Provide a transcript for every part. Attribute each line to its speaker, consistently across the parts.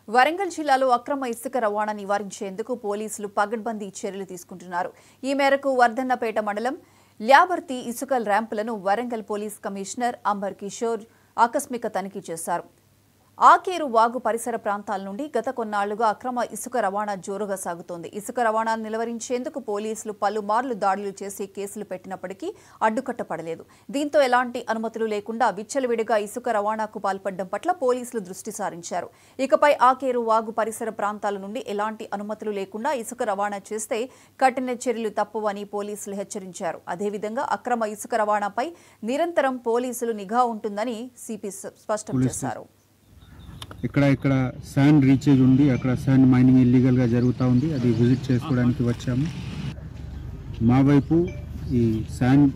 Speaker 1: వరంగల్ జిల్లాలో అక్రమ ఇసుక రవాణా నివారించేందుకు పోలీసులు పగడ్బందీ చర్యలు తీసుకుంటున్నారు. ఈ మేరకు వర్ధన్నపేట మండలం ల్యాబర్తి ఇసుక ర్యాంపులను వరంగల్ పోలీస్ కమిషనర్ అంబర్ కిషోర్ ఆకస్మిక తనిఖీ చేశారు. ఆకేరు వాగు పరిసర ప్రాంతాల నుండి గత కొన్నాళ్లుగా అక్రమ ఇసుక రవాణా జోరుగా సాగుతోంది. ఇసుక రవాణాను నిలువరించేందుకు పోలీసులు పలుమార్లు దాడులు చేసి కేసులు పెట్టినప్పటికీ అడ్డుకట్టపడలేదు. దీంతో ఎలాంటి అనుమతులు లేకుండా విచ్చలవిడిగా ఇసుక రవాణాకు పాల్పడడం పట్ల పోలీసులు దృష్టి సారించారు. ఇకపై ఆకేరు వాగు పరిసర ప్రాంతాల నుండి ఎలాంటి అనుమతులు లేకుండా ఇసుక రవాణా చేస్తే కఠిన చర్యలు తప్పవని పోలీసులు హెచ్చరించారు. అదేవిధంగా అక్రమ ఇసుక రవాణాపై నిరంతరం పోలీసులు నిఘా ఉంటుందని సిపి స్పష్టం చేశారు.
Speaker 2: ఇక్కడ శాండ్ రీచేజ్ ఉంది, అక్కడ శాండ్ మైనింగ్ ఇల్లీగల్గా జరుగుతూ ఉంది. అది విజిట్ చేసుకోవడానికి వచ్చాము. మా వైపు ఈ శాండ్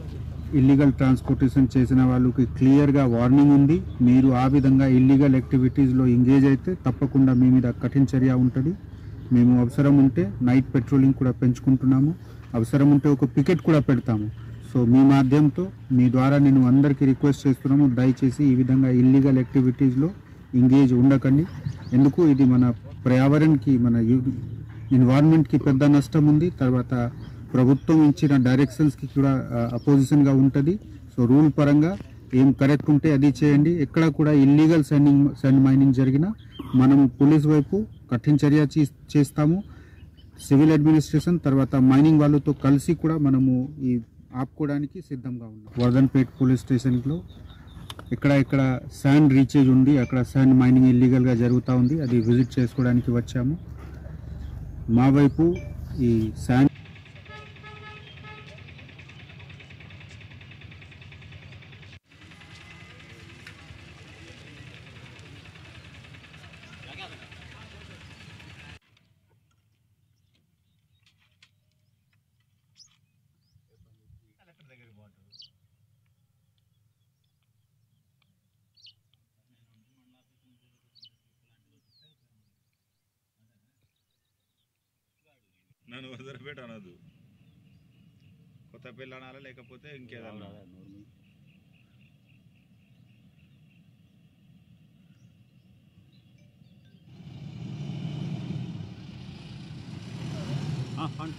Speaker 2: ఇల్లీగల్ ట్రాన్స్పోర్టేషన్ చేసిన వాళ్ళకి క్లియర్గా వార్నింగ్ ఉంది. మీరు ఆ విధంగా ఇల్లీగల్ యాక్టివిటీస్లో ఎంగేజ్ అయితే తప్పకుండా మీ మీద కఠిన చర్య ఉంటుంది. మేము అవసరం ఉంటే నైట్ పెట్రోలింగ్ కూడా పెంచుకుంటున్నాము. అవసరం ఉంటే ఒక పికెట్ కూడా పెడతాము. సో మీ మాధ్యమంతో మీ ద్వారా నేను అందరికీ రిక్వెస్ట్ చేస్తున్నాము, దయచేసి ఈ విధంగా ఇల్లీగల్ యాక్టివిటీస్లో ఎంగేజ్ ఉండకండి. ఎందుకు ఇది మన పర్యావరణకి, మన ఎన్వైరన్మెంట్కి పెద్ద నష్టం ఉంది. తర్వాత ప్రభుత్వం ఇచ్చిన డైరెక్షన్స్కి కూడా అపోజిషన్గా ఉంటుంది. సో రూల్ పరంగా ఏం కరెక్ట్ ఉంటే అది చేయండి. ఎక్కడ కూడా ఇల్లీగల్ శాండ్ మైనింగ్ జరిగినా మనం పోలీస్ వైపు కఠిన చర్య చేస్తాము. సివిల్ అడ్మినిస్ట్రేషన్ తర్వాత మైనింగ్ వాళ్ళతో కలిసి కూడా మనము ఈ ఆపుకోవడానికి సిద్ధంగా ఉన్నాం. వర్ధన్పేట్ పోలీస్ స్టేషన్లో ఇక్కడ శాండ్ రీచేజ్ ఉంది, అక్కడ శాండ్ మైనింగ్ ఇల్లీగల్గా జరుగుతూ ఉంది. అది విజిట్ చేసుకోవడానికి వచ్చాము. మా వైపు ఈ శాండ్
Speaker 3: నన్ను వదిలిపెట్టు అనదు. కొత్త పిల్ల అనాలా లేకపోతే ఇంకేదన్నా.
Speaker 2: అంట